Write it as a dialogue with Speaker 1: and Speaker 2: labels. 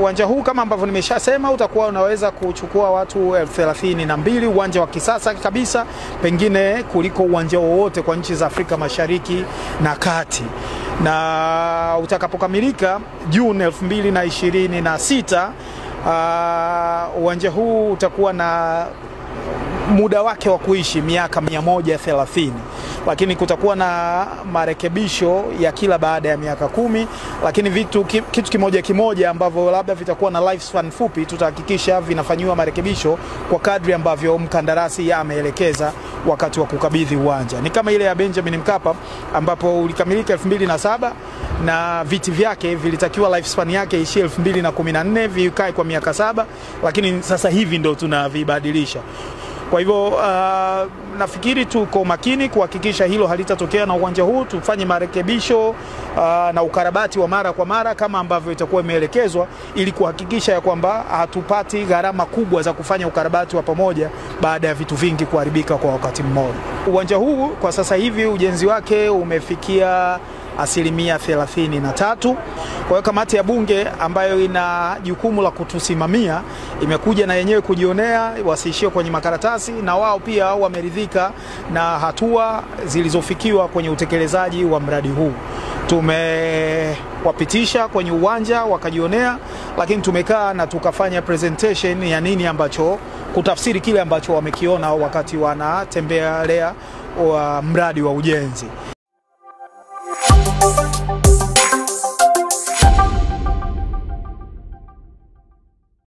Speaker 1: Uwanja huu kama ambavyo nimeshasema utakuwa unaweza kuchukua watu 32,000, uwanja wa kisasa kabisa, pengine kuliko uwanja wowote kwa nchi za Afrika Mashariki na Kati. Na utakapokamilika Juni 2026, uwanja huu utakuwa na muda wake wa kuishi miaka 130, lakini kutakuwa na marekebisho ya kila baada ya miaka 10, lakini kitu kimoja ambavyo labda vitakuwa na lifespan fupi tutahakikisha vinafanywa marekebisho kwa kadri ambavyo mkandarasi ameelekeza wakati wa kukabidhi uwanja. Ni kama ile ya Benjamin Mkapa ambapo ulikamilika 2007 na viti vyake vilitakiwa lifespan yake ishie 2014, vikae kwa miaka 7, lakini sasa hivi ndo tunavibadilisha. Kwa hivyo nafikiri tuko makini kuhakikisha hilo halitatokea na uwanja huu. Tufanye marekebisho na ukarabati wa mara kwa mara kama ambavyo itakuwa imeelekezwa, ili kuhakikisha ya kwamba hatupati gharama kubwa za kufanya ukarabati wa pamoja baada ya vitu vingi kuharibika kwa wakati mmoja. Uwanja huu kwa sasa hivi ujenzi wake umefikia 33%. Kwa hiyo kamati ya bunge ambayo ina jukumu la kutusimamia imekuja na yenyewe kujionea, wasiishie kwenye makaratasi, na wao pia wameridhika na hatua zilizofikiwa kwenye utekelezaji wa mradi huu. Tumewapitisha kwenye uwanja wakajionea, lakini tumekaa na tukafanya presentation ya nini ambacho kutafsiri kile ambacho wamekiona wakati wanatembelea mradi wa ujenzi.